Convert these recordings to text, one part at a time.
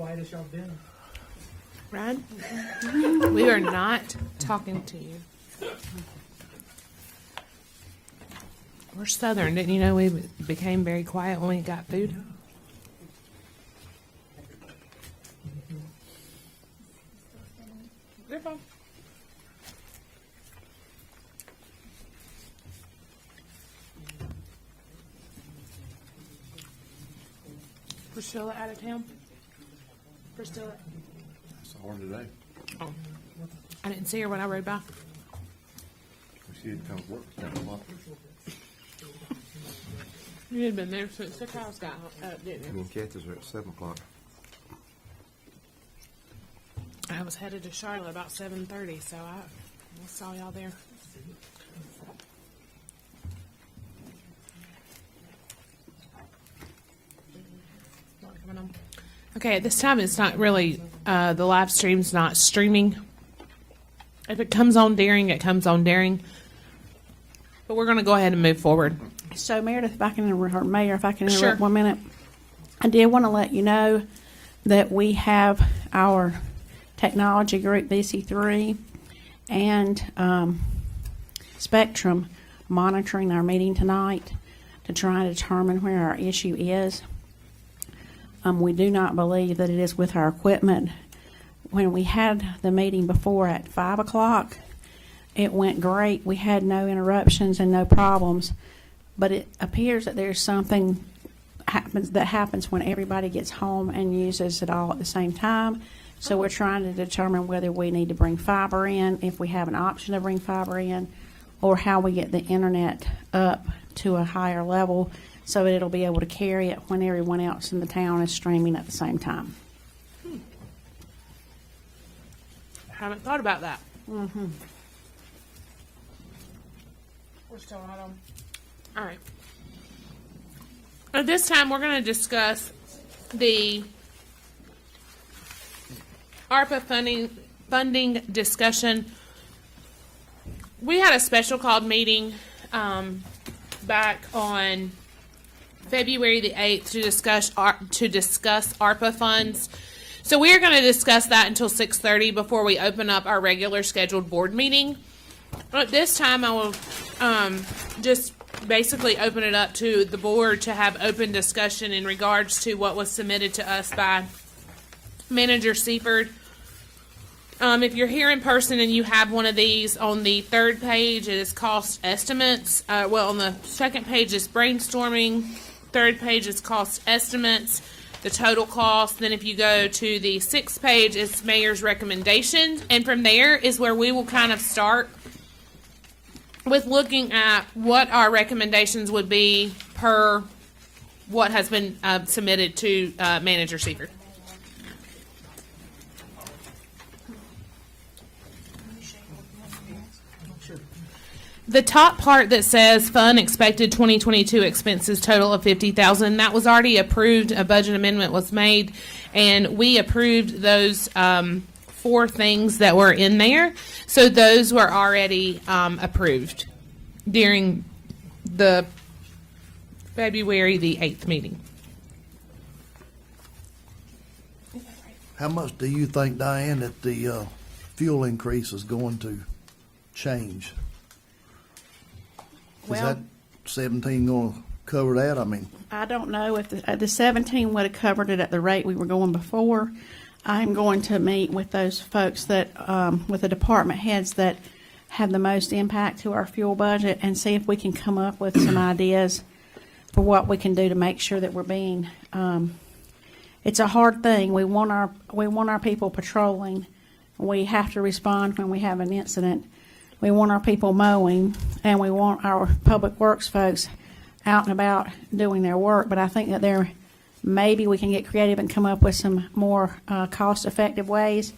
quiet as y'all been. Ryan, we are not talking to you. We're Southern. Didn't you know we became very quiet when we got food? You're fine. Priscilla out of town? Priscilla? I saw her today. Oh. I didn't see her when I rode by. She had come to work at 10 o'clock. You had been there since the cows got up, didn't And you? then Kathy's are at 7 o'clock. I was headed to Charlotte about 7:30, so I saw y'all there. Okay, at this time it's not really, the live stream's not streaming. If it comes on during, it comes on during. But we're going to go ahead and move forward. So, Meredith, if I can, or Mayor, if I can interrupt Sure. 1 minute. I did want to let you know that we have our technology group, VC3, and Spectrum monitoring our meeting tonight to try to determine where our issue is. We do not believe that it is with our equipment. When we had the meeting before at 5 o'clock, it went great. We had no interruptions and no problems. But it appears that there's something that happens when everybody gets home and uses it all at the same time. So we're trying to determine whether we need to bring fiber in, if we have an option to bring fiber in, or how we get the internet up to a higher level so that it'll be able to carry it when everyone else in the town is streaming at the same time. Haven't thought about that. Mm-hmm. We're still not on. All right. At this time, we're going to discuss the ARPA funding discussion. We had a special called meeting back on February the 8th to discuss ARPA funds. So we are going to discuss that until 6:30 before we open up our regular scheduled board meeting. At this time, I will just basically open it up to the board to have open discussion in regards to what was submitted to us by Manager Seifert. If you're here in person and you have one of these, on the third page it is cost estimates. On the second page is brainstorming. Third page is cost estimates, the total cost. Then if you go to the sixth page, it's mayor's recommendations. And from there is where we will kind of start with looking at what our recommendations would be per what has been submitted to Manager Seifert. The top part that says fund expected 2022 expenses total of $50,000, that was already approved. A budget amendment was made, and we approved those 4 things that were in there. So those were already approved during the February the 8th meeting. How much do you think, Diane, that the fuel increase is going to change? Is Well, that 17 going to cover that? I mean, I don't know if the 17 would have covered it at the rate we were going before. I'm going to meet with those folks that, with the department heads that have the most impact to our fuel budget, and see if we can come up with some ideas for what we can do to make sure that we're being. It's a hard thing. We want our people patrolling. We have to respond when we have an incident. We want our people mowing, and we want our public works folks out and about doing their work. But I think that maybe we can get creative and come up with some more cost-effective ways.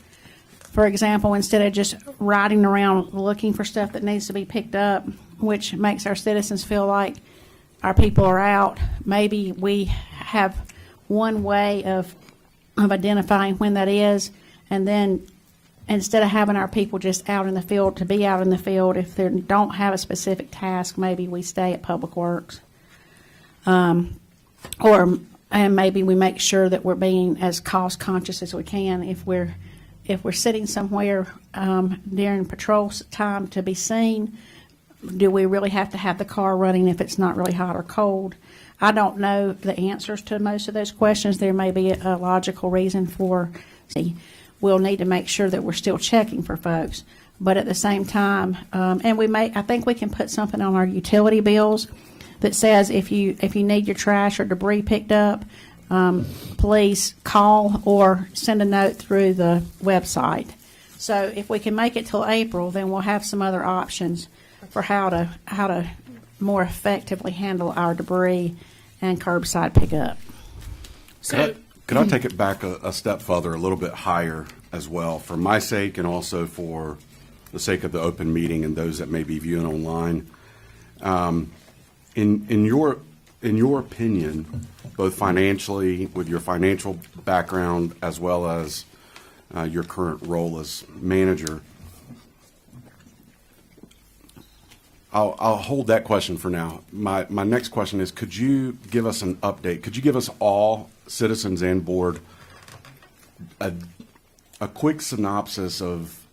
For example, instead of just riding around looking for stuff that needs to be picked up, which makes our citizens feel like our people are out, maybe we have one way of identifying when that is, and then instead of having our people just out in the field to be out in the field, if they don't have a specific task, maybe we stay at Public Works. Or and maybe we make sure that we're being as cost conscious as we can. If we're sitting somewhere during patrol time to be seen, do we really have to have the car running if it's not really hot or cold? I don't know the answers to most of those questions. There may be a logical reason for. We'll need to make sure that we're still checking for folks, but at the same time, and I think we can put something on our utility bills that says if you need your trash or debris picked up, please call or send a note through the website. So if we can make it till April, then we'll have some other options for how to more effectively handle our debris and curbside pickup. So, Could I take it back a step further, a little bit higher as well, for my sake and also for the sake of the open meeting and those that may be viewing online? In your opinion, both financially, with your financial background as well as your current role as manager, I'll hold that question for now. My next question is, could you give us an update? Could you give us all citizens and board a quick synopsis of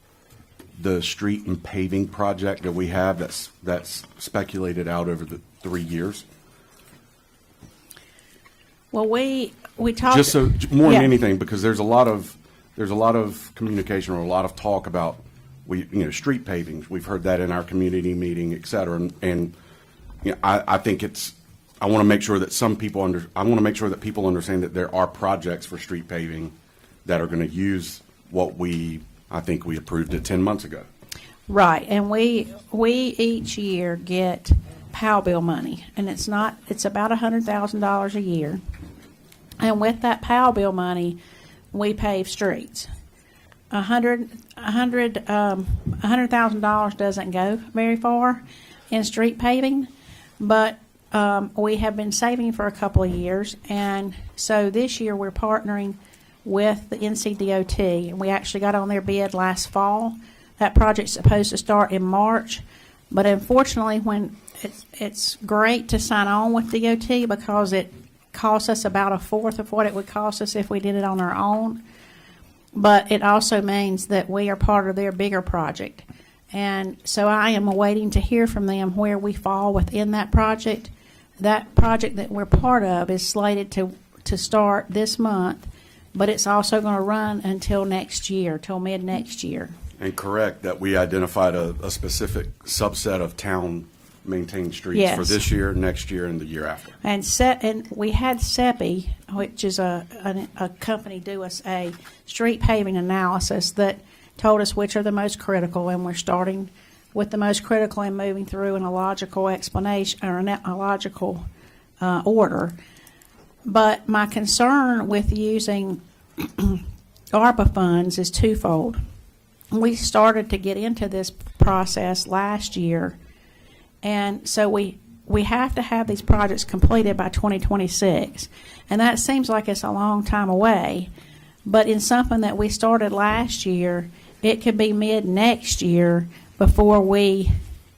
the street and paving project that we have that's speculated out over the 3 years? Well, we talked Just so more Yeah. than anything, because there's a lot of communication or a lot of talk about street pavings. We've heard that in our community meeting, et cetera, and I think I want to make sure that people understand that there are projects for street paving that are going to use what I think we approved it 10 months ago. Right, and we each year get POW bill money, and it's about $100,000 a year. And with that POW bill money, we pave streets. $100,000 doesn't go very far in street paving, but we have been saving for a couple of years, and so this year we're partnering with the NCDOT, and we actually got on their bid last fall. That project's supposed to start in March, but unfortunately, when it's great to sign on with DOT because it costs us about a fourth of what it would cost us if we did it on our own. But it also means that we are part of their bigger project. And so I am awaiting to hear from them where we fall within that project. That project that we're part of is slated to start this month, but it's also going to run until next year, till mid next year. And correct that we identified a specific subset of town-maintained streets Yes. for this year, next year, and the year after. And we had SEPI, which is a company, do us a street paving analysis that told us which are the most critical, and we're starting with the most critical and moving through in a logical explanation or a logical order. But my concern with using ARPA funds is twofold. We started to get into this process last year, and so we have to have these projects completed by 2026, and that seems like it's a long time away. But in something that we started last year, it could be mid next year before we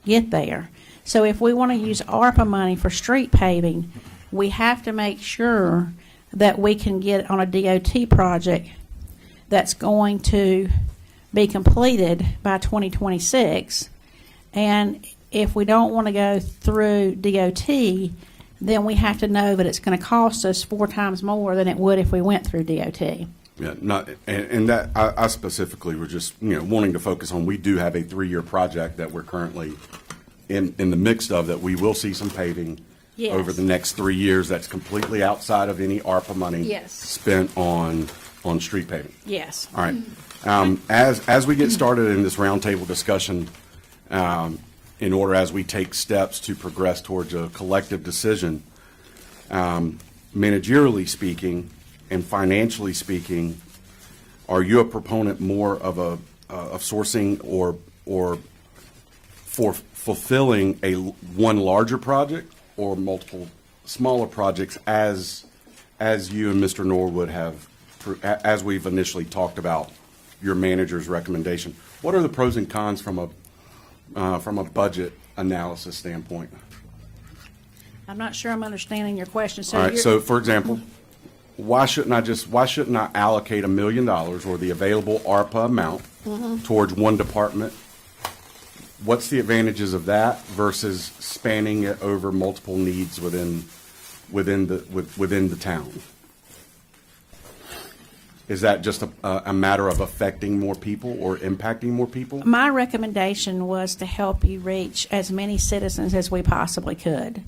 get there. So if we want to use ARPA money for street paving, we have to make sure that we can get on a DOT project that's going to be completed by 2026. And if we don't want to go through DOT, then we have to know that it's going to cost us 4 times more than it would if we went through DOT. Yeah, and that I specifically were just wanting to focus on. We do have a 3-year project that we're currently in the midst of, that we will see some paving Yes. over the next 3 years. That's completely outside of any ARPA money Yes. spent on street paving. Yes. All right. As we get started in this roundtable discussion, in order as we take steps to progress towards a collective decision, managerially speaking and financially speaking, are you a proponent more of sourcing or for fulfilling one larger project or multiple smaller projects as you and Mr. Norwood have, as we've initially talked about your manager's recommendation? What are the pros and cons from a budget analysis standpoint? I'm not sure I'm understanding your question. So All right, you're- so for example, why shouldn't I allocate $1 million or the available ARPA amount towards one department? What's the advantages of that versus spanning it over multiple needs within the town? Is that just a matter of affecting more people or impacting more people? My recommendation was to help you reach as many citizens as we possibly could,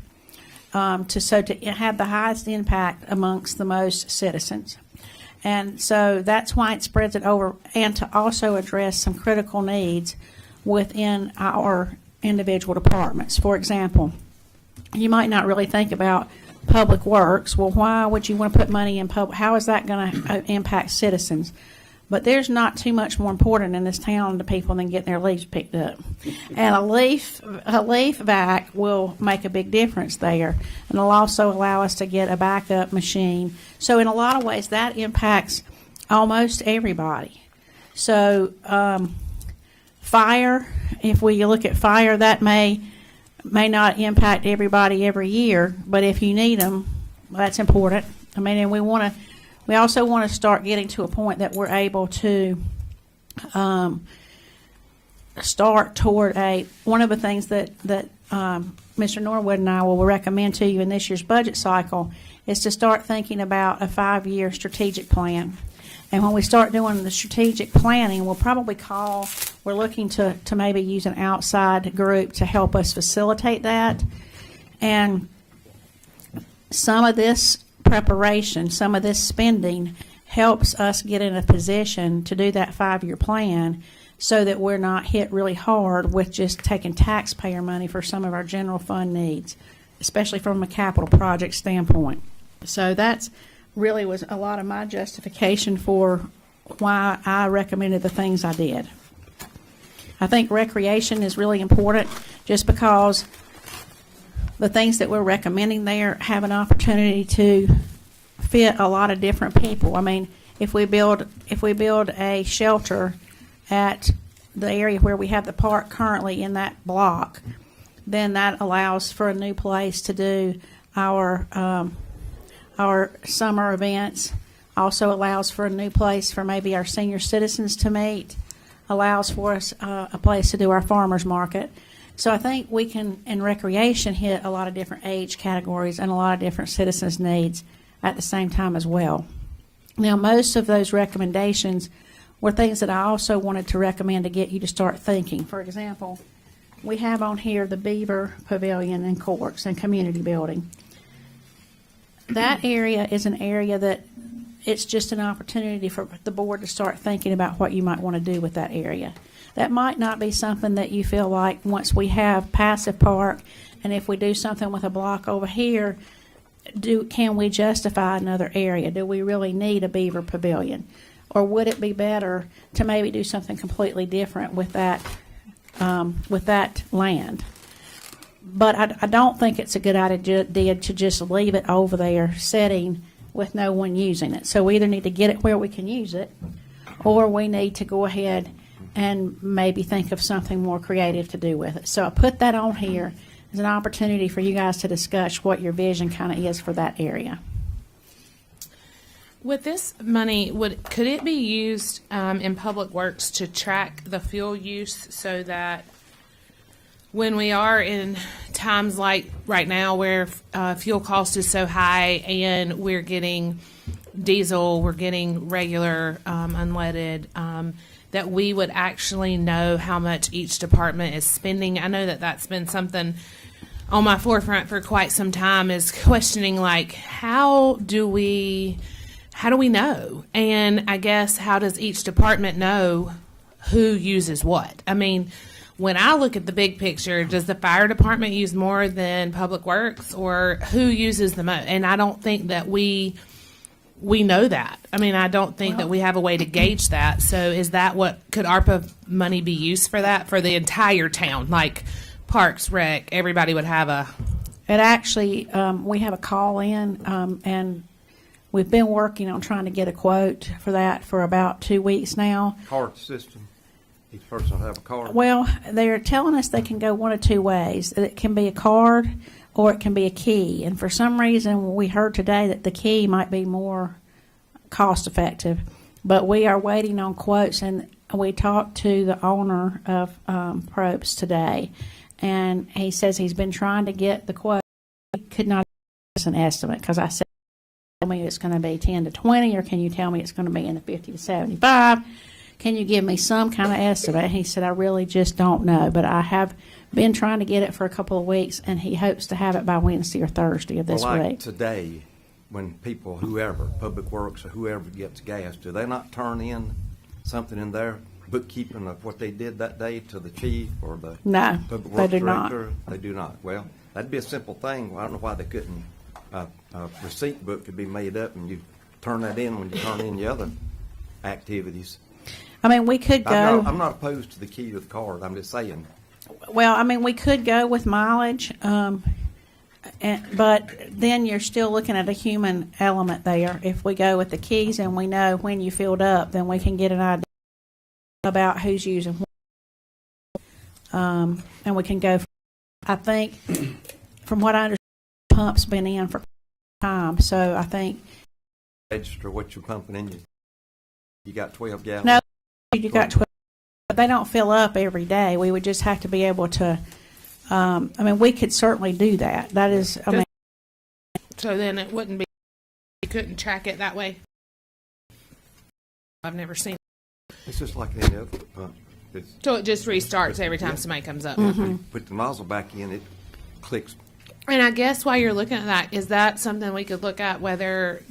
to have the highest impact amongst the most citizens. And so that's why it spreads it over, and to also address some critical needs within our individual departments. For example, you might not really think about public works. Well, why would you want to put money in public? How is that going to impact citizens? But there's not too much more important in this town to people than getting their leaves picked up. And a leaf vac will make a big difference there. And it'll also allow us to get a backup machine. So in a lot of ways, that impacts almost everybody. So fire, if we look at fire, that may not impact everybody every year, but if you need them, that's important. I mean, and we also want to start getting to a point that we're able to start toward one of the things that Mr. Norwood and I will recommend to you in this year's budget cycle is to start thinking about a 5-year strategic plan. And when we start doing the strategic planning, we're looking to maybe use an outside group to help us facilitate that. And some of this preparation, some of this spending helps us get in a position to do that 5-year plan so that we're not hit really hard with just taking taxpayer money for some of our general fund needs, especially from a capital project standpoint. So that's really was a lot of my justification for why I recommended the things I did. I think recreation is really important just because the things that we're recommending there have an opportunity to fit a lot of different people. I mean, if we build a shelter at the area where we have the park currently in that block, then that allows for a new place to do our summer events, also allows for a new place for maybe our senior citizens to meet, allows for us a place to do our farmers market. So I think we can, in recreation, hit a lot of different age categories and a lot of different citizens' needs at the same time as well. Now, most of those recommendations were things that I also wanted to recommend to get you to start thinking. For example, we have on here the Beaver Pavilion and Courts and Community Building. That area is an area that it's just an opportunity for the board to start thinking about what you might want to do with that area. That might not be something that you feel like once we have passive park, and if we do something with a block over here, can we justify another area? Do we really need a Beaver Pavilion? Or would it be better to maybe do something completely different with that land? But I don't think it's a good idea to just leave it over there sitting with no one using it. So we either need to get it where we can use it, or we need to go ahead and maybe think of something more creative to do with it. So I put that on here as an opportunity for you guys to discuss what your vision kind of is for that area. With this money, could it be used in public works to track the fuel use so that when we are in times like right now where fuel cost is so high and we're getting diesel, we're getting regular unleaded, that we would actually know how much each department is spending? I know that that's been something on my forefront for quite some time, is questioning, like, how do we know? And I guess, how does each department know who uses what? I mean, when I look at the big picture, does the fire department use more than public works, or who uses the most? And I don't think that we know that. I mean, I don't think that we have a way to gauge that. So is that could ARPA money be used for that, for the entire town? Like Parks, Rec, everybody would have It actually, we have a call in, and we've been working on trying to get a quote for that for about 2 weeks now. Card system. Each person will have a card. Well, they're telling us they can go one of two ways. It can be a card or it can be a key. And for some reason, we heard today that the key might be more cost effective. But we are waiting on quotes, and we talked to the owner of Probst today, and he says he's been trying to get the quote. He could not give us an estimate because I said, tell me it's going to be 10 to 20, or can you tell me it's going to be in the 50 to 75? Can you give me some kind of estimate? He said, I really just don't know, but I have been trying to get it for a couple of weeks, and he hopes to have it by Wednesday or Thursday of this Well, like week. today, when people, whoever, Public Works or whoever gets gas, do they not turn in something in their bookkeeping of what they did that day to the chief or the No, Public they Works do not. director? They do not. Well, that'd be a simple thing. I don't know why they couldn't, a receipt book could be made up and you turn that in when you turn in the other activities. I mean, we could go. I'm not opposed to the key to the card. I'm just saying. Well, I mean, we could go with mileage, but then you're still looking at a human element there. If we go with the keys and we know when you filled up, then we can get an idea about who's using what. And we can go. I think, from what I understand, the pump's been in for time, so I think. Register what you're pumping in. You got 12 gallons. No, you got 12. But they don't fill up every day. We would just have to be able to. I mean, we could certainly do that. That is, I mean. So then it wouldn't be, you couldn't track it that way? I've never seen it. It's just like any other pump. So it just restarts every time somebody comes up. You put the nozzle back in, it clicks. And I guess while you're looking at that, is that something we could look at, whether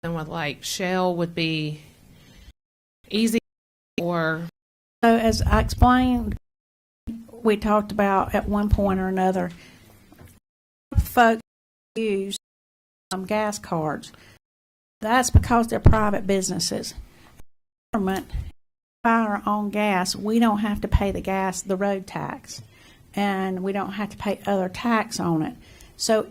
with like Shell would be easy or? So as I explained, we talked about at one point or another, folks use gas cards. That's because they're private businesses. Government, buy our own gas, we don't have to pay the road tax, and we don't have to pay other tax on it. So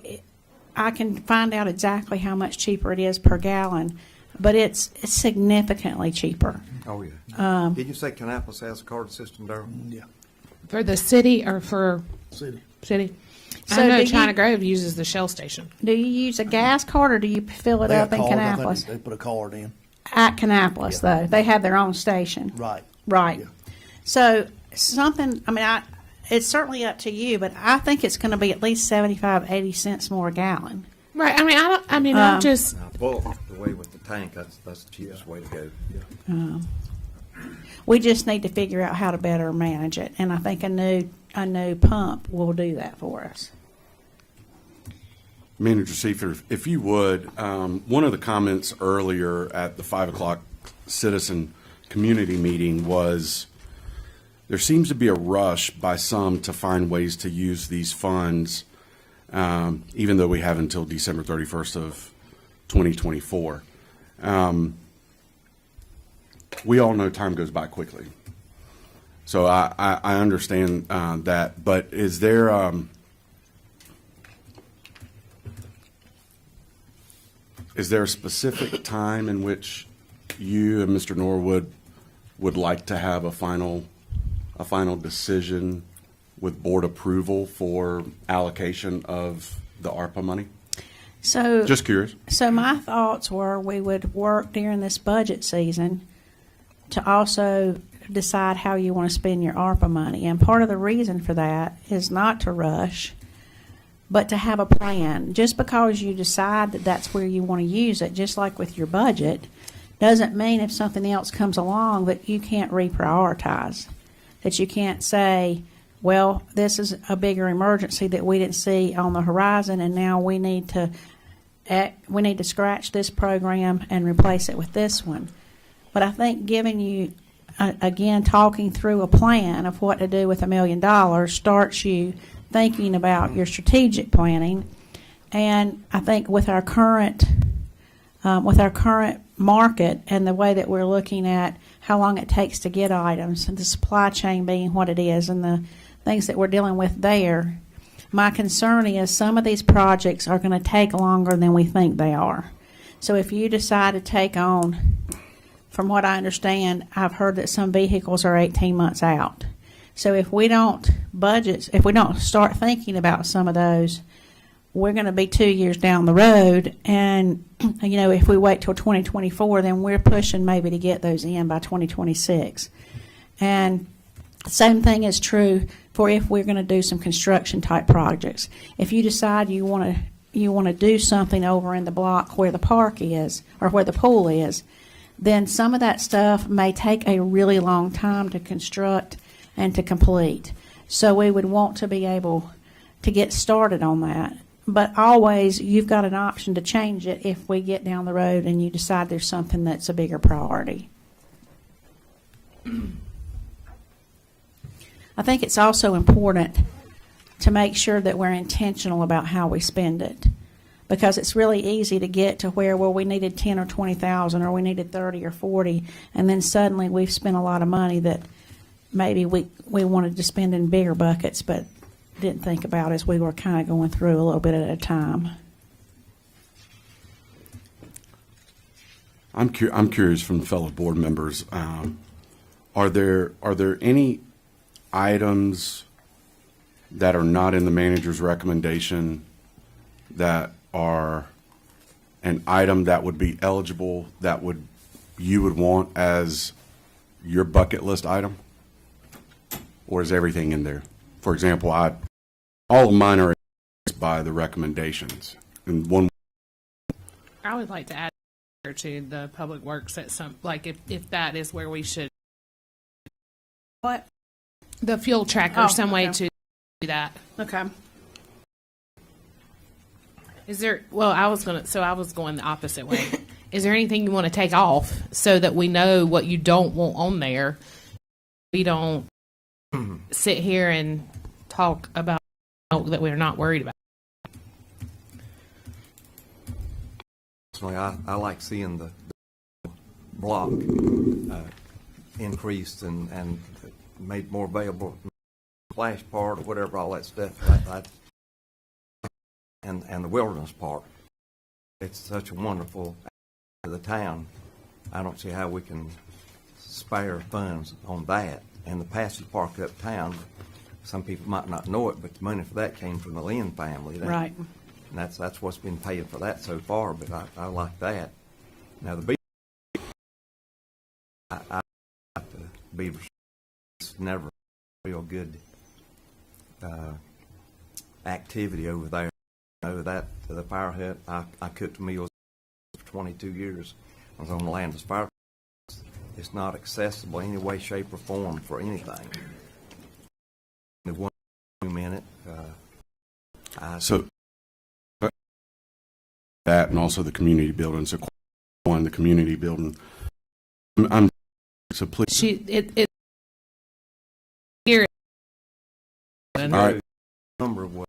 I can find out exactly how much cheaper it is per gallon, but it's significantly cheaper. Oh, yeah. Did you say Kannapolis has a card system, Darryl? Yeah, For the city or for city. city? So I know do China you- Grove uses the Shell station. Do you use a gas card or do you fill it They up got in card, I Kannapolis? think they put a card in. At Kannapolis, though. They have their own station. Right. Right. Yeah. So something, I mean, it's certainly up to you, but I think it's going to be at least 75, 80 cents more a gallon. Right. I mean, I'm just, Now, bulk the way with the tank, that's the cheapest way to go. We just need to figure out how to better manage it, and I think a new pump will do that for us. Manager Seifert, if you would, one of the comments earlier at the 5 o'clock citizen community meeting was there seems to be a rush by some to find ways to use these funds, even though we have until December 31st of 2024. We all know time goes by quickly. So I understand that, but is there a specific time in which you and Mr. Norwood would like to have a final decision with board approval for allocation of the ARPA money? So Just curious. So my thoughts were we would work during this budget season to also decide how you want to spend your ARPA money. And part of the reason for that is not to rush, but to have a plan. Just because you decide that that's where you want to use it, just like with your budget, doesn't mean if something else comes along that you can't reprioritize, that you can't say, well, this is a bigger emergency that we didn't see on the horizon, and now we need to scratch this program and replace it with this one. But I think giving you, again, talking through a plan of what to do with $1 million starts you thinking about your strategic planning. And I think with our current market and the way that we're looking at how long it takes to get items and the supply chain being what it is and the things that we're dealing with there, my concern is some of these projects are going to take longer than we think they are. So if you decide to take on from what I understand, I've heard that some vehicles are 18 months out. So if we don't budget, if we don't start thinking about some of those, we're going to be 2 years down the road. And, you know, if we wait till 2024, then we're pushing maybe to get those in by 2026. And same thing is true for if we're going to do some construction type projects. If you decide you want to do something over in the block where the park is or where the pool is, then some of that stuff may take a really long time to construct and to complete. So we would want to be able to get started on that. But always, you've got an option to change it if we get down the road and you decide there's something that's a bigger priority. I think it's also important to make sure that we're intentional about how we spend it, because it's really easy to get to where, well, we needed 10 or 20,000, or we needed 30 or 40, and then suddenly we've spent a lot of money that maybe we wanted to spend in bigger buckets, but didn't think about as we were kind of going through a little bit at a time. I'm curious from fellow board members, are there any items that are not in the manager's recommendation that are an item that would be eligible, that you would want as your bucket list item? Or is everything in there? For example, all of mine are by the recommendations. And one, I would like to add to the public works at some, like if that is where we should, What? the fuel tracker, Oh, some way okay. to do that. Okay. Is there, well, I was going the opposite way. Is there anything you want to take off so that we know what you don't want on there? We don't sit here and talk about that we're not worried about. Personally, I like seeing the block increased and made more available, splash part or whatever, all that stuff. And the wilderness park. It's such a wonderful to the town. I don't see how we can spare funds on that. And the passage park uptown, some people might not know it, but the money for that came from the Lynn family. Right. And that's what's been paying for that so far, but I like that. Now the beach, I like the Beaver. It's never a real good activity over there. You know, that the fire hut, I cooked meals for 22 years. I was on the Landis fire. It's not accessible in any way, shape, or form for anything. The 1 minute, so that, and also the community building. So one, the community building. I'm so please. It here. All right. number of what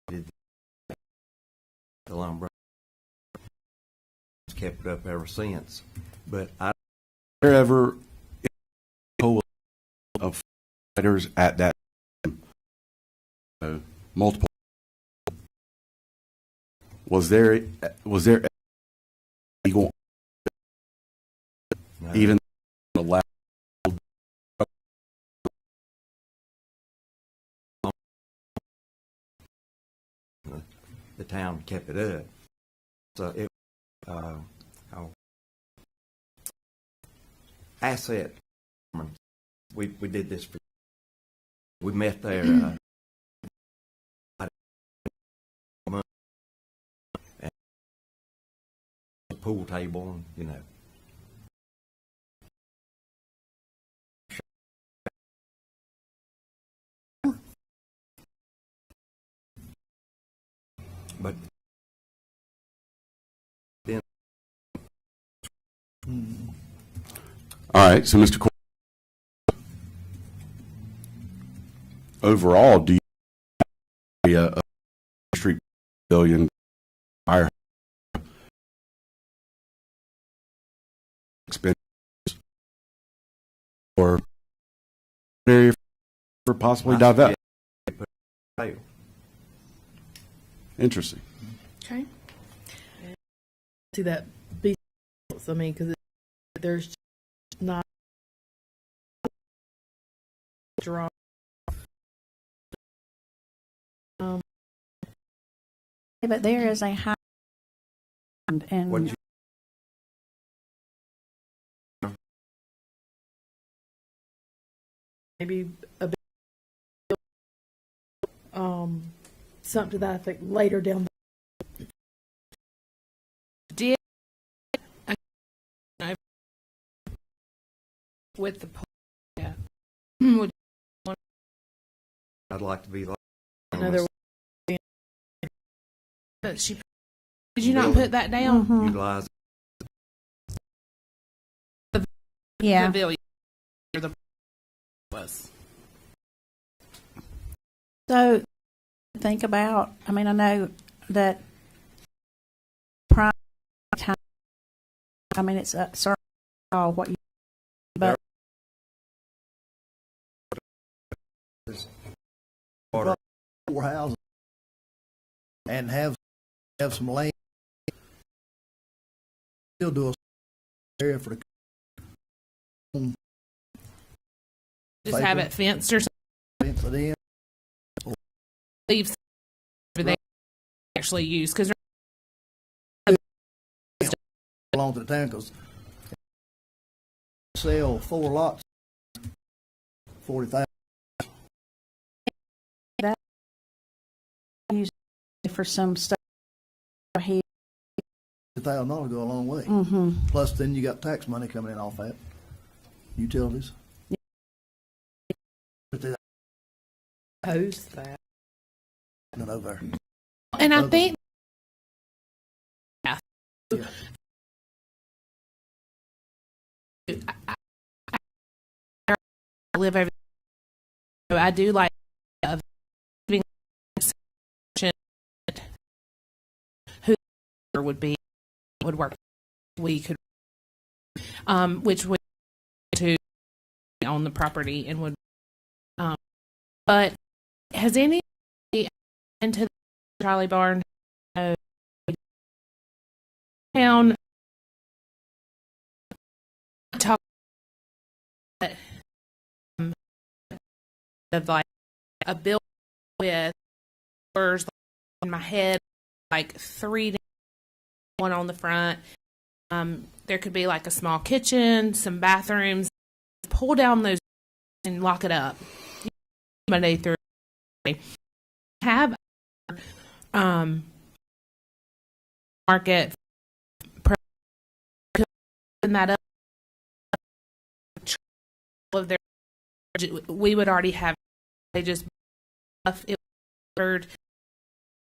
did the lumber kept it up ever since. But I There ever of fighters at that multiple? Was there legal even the last? the town kept it up. So it asset. We did this for. We met there. And a pool table, and, you know. But then, All right, so Mr. Overall, do you a street billion fire expense or area for possibly divest? Interesting. Okay. See that beast, I mean, because there's draw. But there is a high, and What'd you- Maybe a bit, something to that effect later down. Did with the yeah. Would I'd like to be like. Another but she did you not put that down? Utilize yeah. Pavilion or the was. So think about, I mean, I know that prime time, I mean, it's certainly all what you, but water. 4 houses and have some land. Still do a area for the Just have it fenced or something. fence it in. Leaves they actually use because Belong to the town because sell 4 lots, 40,000. for some stuff here. $1,000 go a long way. Mm-hmm. Plus, then you got tax money coming in off that. Utilities. But they post that. don't know there. and I think Yeah. I live over. So I do like of giving who would be would work. We could, which would to own the property and would, but has any into the Charlie Barn town talk of like a bill with doors in my head, like 3, one on the front. There could be like a small kitchen, some bathrooms. Pull down those and lock it up. Monday through Friday. Have market open that up. Of their, we would already have. They just it ordered.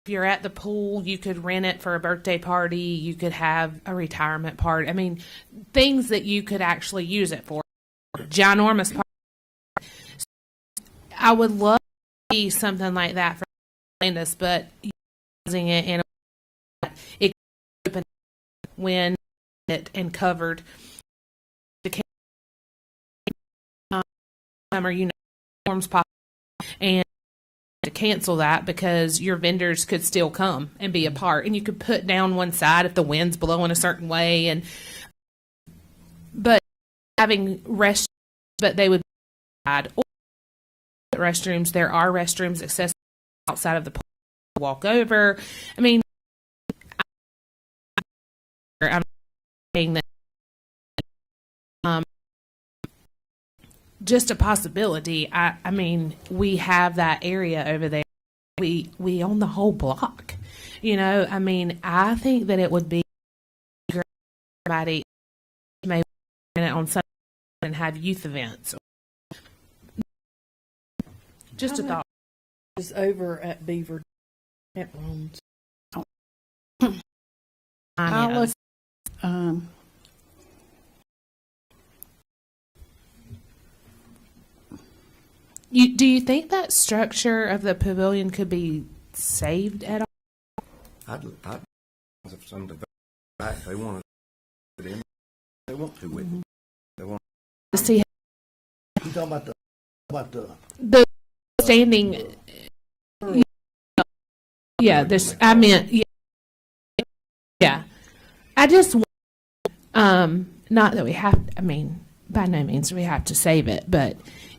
If you're at the pool, you could rent it for a birthday party. You could have a retirement party. I mean, things that you could actually use it for. Ginormous party. I would love to see something like that for Landis, but using it in a it could open when it and covered the summer, forms pop and to cancel that because your vendors could still come and be a part, and you could put down one side if the wind's blowing a certain way, and but having restrooms, but they would be outside. Or restrooms, there are restrooms accessible outside of the pool. Walk over. I mean, I'm saying that just a possibility. I mean, we have that area over there. We own the whole block. I mean, I think that it would be great for everybody may rent it on Sunday and have youth events. Just a thought. Is over at Beaver at Rome's. I'll look. Do you think that structure of the pavilion could be saved at all? I'd if some development back, they want to put in, they want to with it. They want To see You talking about the the standing. Yeah, there's. I meant. Yeah. I just. Not that we have. I mean, by no means do we have to save it, but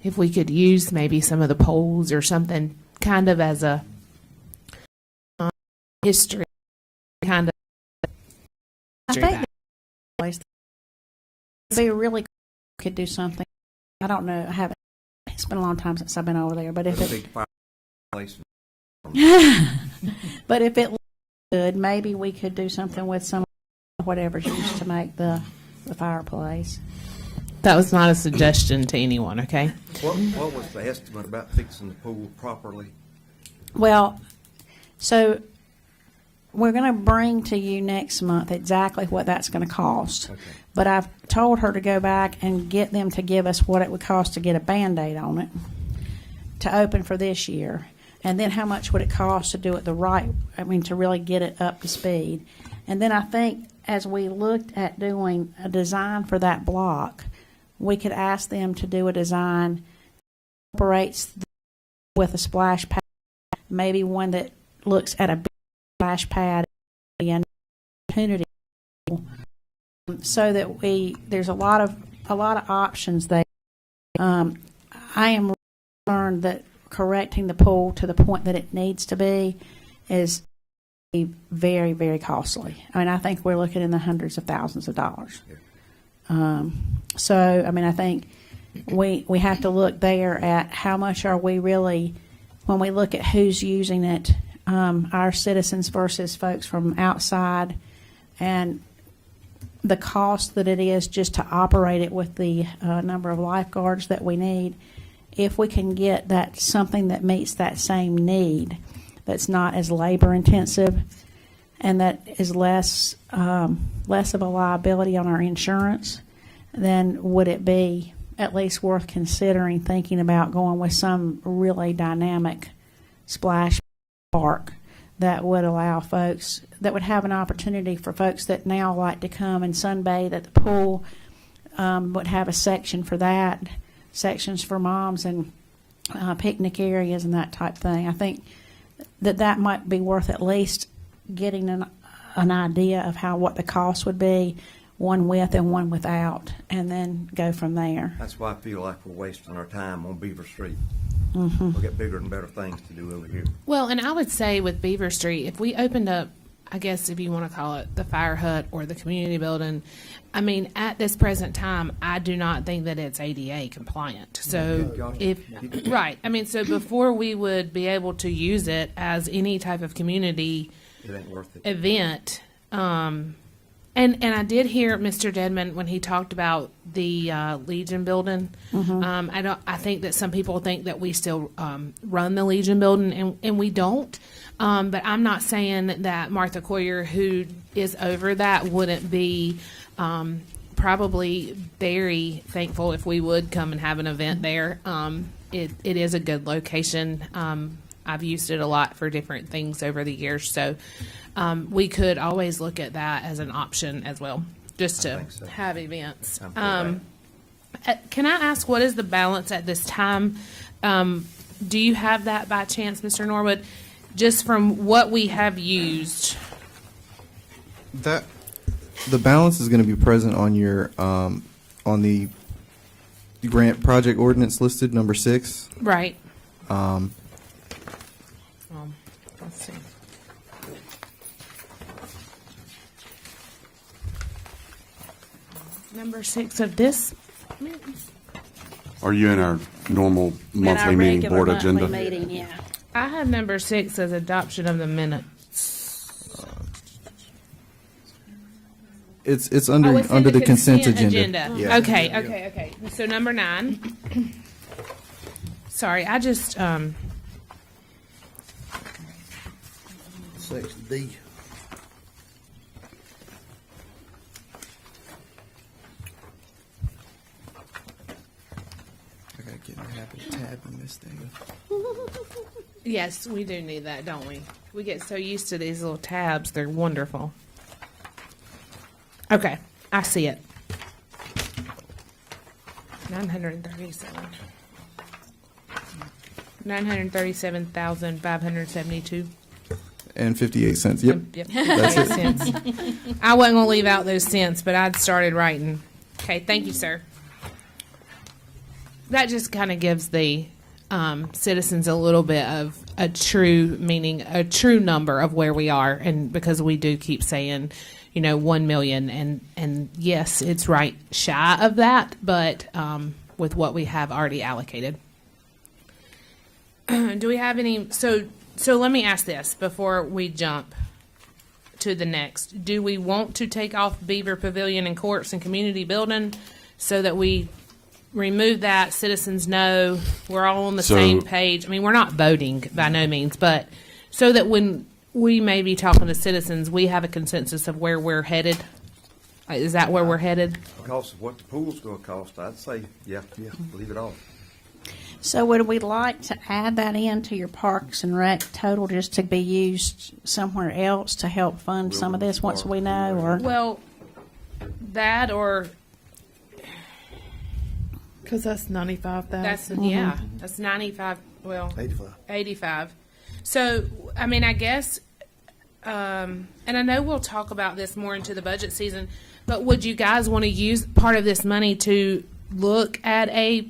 if we could use maybe some of the poles or something kind of as a history kind of. I think it'd be really cool if we could do something. I don't know. I haven't. It's been a long time since I've been over there. But if Put a it, big fireplace. but if it looked good, maybe we could do something with some whatever's used to make the fireplace. That was not a suggestion to anyone, okay? What was the estimate about fixing the pool properly? Well, so we're going to bring to you next month exactly what that's going to cost. Okay. But I've told her to go back and get them to give us what it would cost to get a Band-Aid on it to open for this year. And then how much would it cost to do it to really get it up to speed. And then I think as we looked at doing a design for that block, we could ask them to do a design that operates with a splash pad, maybe one that looks at a big splash pad and opportunity, so that there's a lot of options there. I am concerned that correcting the pool to the point that it needs to be is very, very costly. I mean, I think we're looking in the hundreds of thousands of dollars. So, I mean, I think we have to look there at how much are we really, when we look at who's using it, our citizens versus folks from outside, and the cost that it is just to operate it with the number of lifeguards that we need. If we can get that something that meets that same need, that's not as labor intensive, and that is less of a liability on our insurance, then would it be at least worth considering thinking about going with some really dynamic splash park that would allow folks, that would have an opportunity for folks that now like to come and sunbathe at the pool, would have a section for that, sections for moms and picnic areas and that type thing. I think that might be worth at least getting an idea of what the cost would be, one with and one without, and then go from there. That's why I feel like we're wasting our time on Beaver Street. Mm-hmm. We'll get bigger and better things to do over here. Well, and I would say with Beaver Street, if we opened up, I guess if you want to call it the fire hut or the community building, I mean, at this present time, I do not think that it's ADA compliant. So right, I mean, so before we would be able to use it as any type of community It ain't worth it. event, and I did hear Mr. Dedman when he talked about the Legion building. I think that some people think that we still run the Legion building, and we don't. But I'm not saying that Martha Coyer, who is over that, wouldn't be probably very thankful if we would come and have an event there. It is a good location. I've used it a lot for different things over the years, so we could always look at that as an option as well, just I to think so. have events. I'm for that. Can I ask what is the balance at this time? Do you have that by chance, Mr. Norwood? Just from what we have used. That the balance is going to be present on your on the grant project ordinance listed number 6. Right. Let's see. Number 6 of this. Are you in our normal monthly meeting board agenda? Meeting, yeah. I have number 6 as adoption of the minutes. It's under Oh, it's in under the consent agenda. Yeah. Okay. So number 9. Sorry, I just Section D. I gotta get in the habit of tabbing this thing. yes, we do need that, don't we? We get so used to these little tabs; they're wonderful. Okay, I see it. 937. 937,572. And 58 cents. Yep. Yep. That's it. Cents. I wasn't gonna leave out those cents, but I'd started writing. Okay, thank you, sir. that just kind of gives the citizens a little bit of a true meaning, a true number of where we are, and because we do keep saying, 1 million, and yes, it's right shy of that, but with what we have already allocated. Do we have any? So let me ask this before we jump to the next. Do we want to take off Beaver Pavilion and Courts and Community Building so that we remove that, citizens know we're all on the same page? I mean, we're not voting by no means, but so that when we may be talking to citizens, we have a consensus of where we're headed. Is that where we're headed? Because of what the pool's gonna cost, I'd say, yeah, leave it off. So would we like to add that into your Parks and Rec total just to be used somewhere else to help fund some of this once we know, or? Well, that or Because that's that's, 95,000. yeah, that's 95, well, 85. 85. So, I mean, I guess, and I know we'll talk about this more into the budget season, but would you guys want to use part of this money to look at a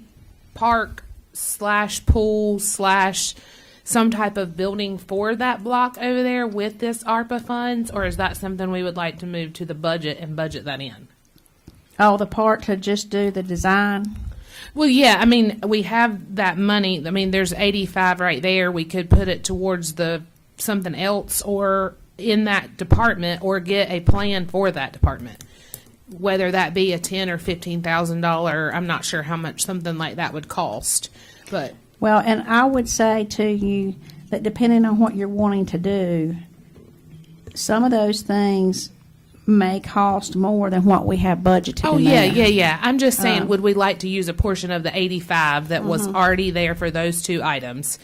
park / pool / some type of building for that block over there with this ARPA funds? Or is that something we would like to move to the budget and budget that in? Oh, the part to just do the design? Well, yeah, I mean, we have that money. I mean, there's 85 right there. We could put it towards something else or in that department, or get a plan for that department. Whether that be a $10,000 or $15,000, I'm not sure how much something like that would cost. But Well, and I would say to you that depending on what you're wanting to do, some of those things may cost more than what we have budgeted. oh in yeah, there. yeah. I'm just saying, would we like to use a portion of the 85 that was already there for those two items,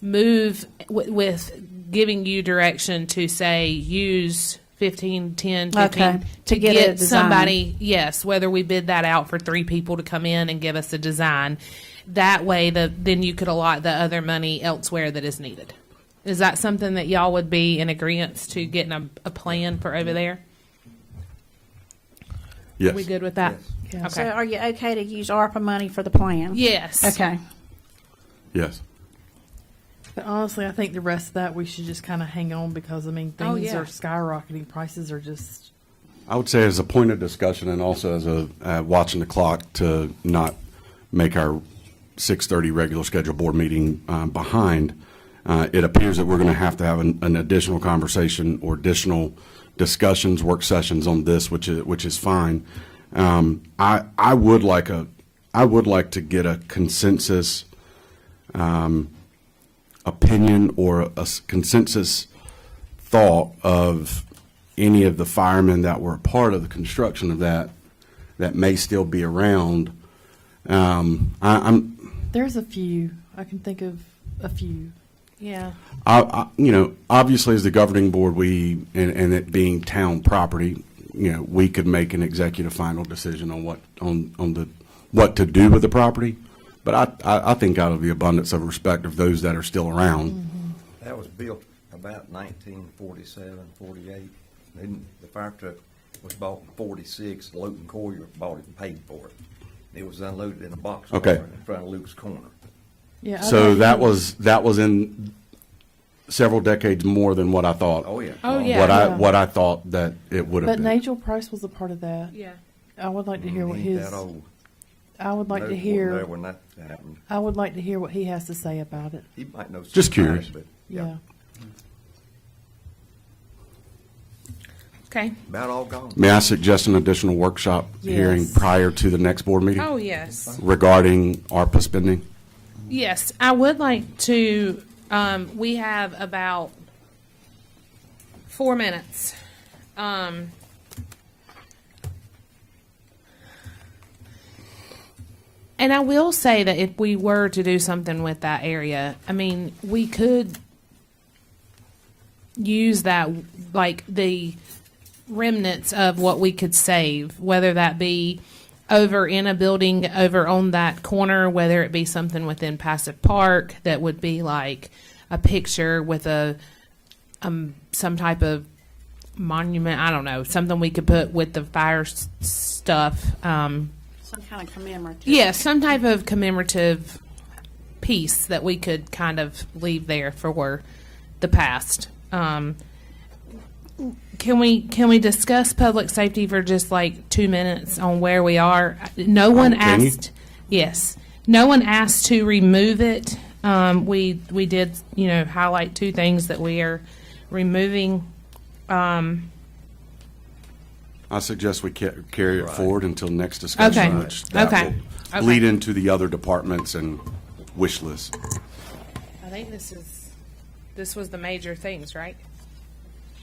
move with giving you direction to say use 15, 10, 15 Okay, to get a design. somebody, yes, whether we bid that out for 3 people to come in and give us a design. That way, then you could allot the other money elsewhere that is needed. Is that something that y'all would be in agreement to getting a plan for over there? Yes. We good with that? Yeah. So Okay. are you okay to use ARPA money for the plan? Yes. Okay. Yes. But honestly, I think the rest of that we should just kind of hang on because, I mean, things Oh, yeah. are skyrocketing. Prices are just. I would say as a point of discussion and also as a watching the clock to not make our 6:30 regular scheduled board meeting behind, it appears that we're going to have an additional conversation or additional discussions, work sessions on this, which is fine. I would like to get a consensus opinion or a consensus thought of any of the firemen that were a part of the construction of that may still be around. There's a few. I can think of a few. Yeah. Obviously, as the governing board, and it being town property, we could make an executive final decision on what to do with the property. But I think out of the abundance of respect of those that are still around, That was built about 1947, 48. Then the fire truck was bought in 46. Luke and Collier bought it and paid for it. It was unloaded in a box Okay. in front of Luke's corner. Yeah. so that was in several decades more than what I thought. Oh, yeah. Oh, yeah. Yeah. What I thought that it would have But been. Nigel Price was a part of that. Yeah. I would like to hear what He ain't his. that old. I would like No, to wasn't there hear. when that happened. I would like to hear what he has to say about it. He might know. Just something about curious. it, but Yeah. Okay. about all gone. May I suggest an additional workshop hearing Yes. prior to the next board meeting Oh, yes. regarding ARPA spending? Yes, I would like to, we have about 4 minutes. And I will say that if we were to do something with that area, I mean, we could use that, like the remnants of what we could save, whether that be over in a building over on that corner, whether it be something within Passive Park that would be like a picture with a some type of monument. I don't know, something we could put with the fire stuff. Some kind of commemorative. Yes, some type of commemorative piece that we could kind of leave there for the past. Can we discuss public safety for just like 2 minutes on where we are? No one Can you? asked. Yes, no one asked to remove it. We did, highlight 2 things that we are removing. I suggest we carry it forward until next discussion, Okay. which that Okay. will Okay. lead into the other departments and wish list. I think this was the major things, right?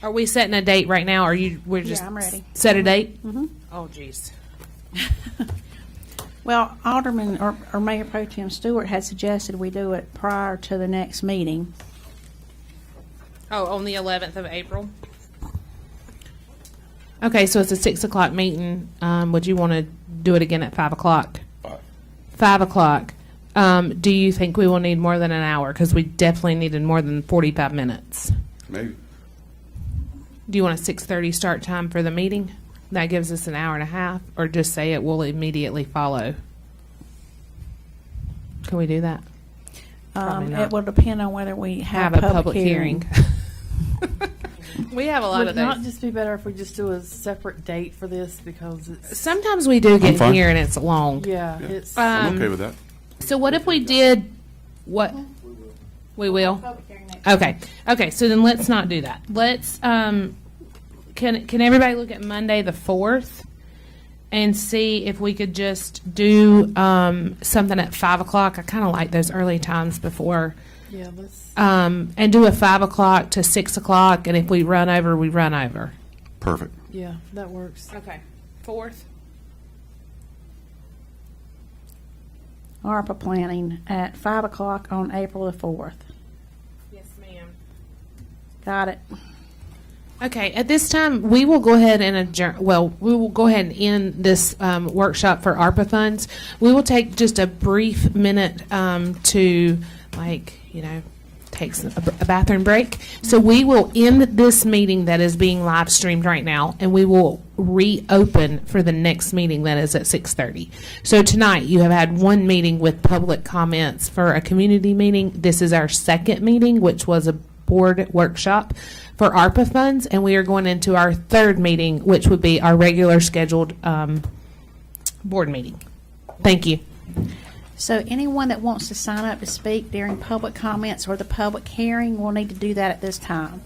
Are we setting a date right now? We're just I'm ready. set a date? Mm-hmm. Oh, geez. Well, Alderman or Mayor Pro Tem Stewart had suggested we do it prior to the next meeting. Oh, on the 11th of April. Okay, so it's a 6:00 meeting. Would you want to do it again at 5:00? 5:00. Do you think we will need more than an hour? Because we definitely needed more than 45 minutes. Maybe. Do you want a 6:30 start time for the meeting? That gives us an hour and a half, or just say it will immediately follow. Can we do that? Probably not. It will depend on whether we have Have a public hearing. We have a lot Would of it not those. just be better if we just do a separate date for this because it's, Sometimes we do get fine. here and it's long. yeah, it's. I'm okay with that. So what if we did what? We will. Okay. Okay. So then let's not do that. Let's. Can everybody look at Monday the 4th and see if we could just do something at 5:00? I kind of like those early times before. Yeah, let's. And do a 5:00 to 6:00, and if we run over, we run over. Perfect. Yeah, that works. Okay. 4th. ARPA planning at 5:00 on April the 4th. Yes, ma'am. Got it. Okay, at this time, we will go ahead and adjourn, we will go ahead and end this workshop for ARPA funds. We will take just a brief minute to, take a bathroom break. So we will end this meeting that is being live streamed right now, and we will reopen for the next meeting that is at 6:30. So tonight, you have had one meeting with public comments for a community meeting. This is our second meeting, which was a board workshop for ARPA funds, and we are going into our third meeting, which would be our regular scheduled board meeting. Thank you. So anyone that wants to sign up to speak during public comments or the public hearing will need to do that at this time.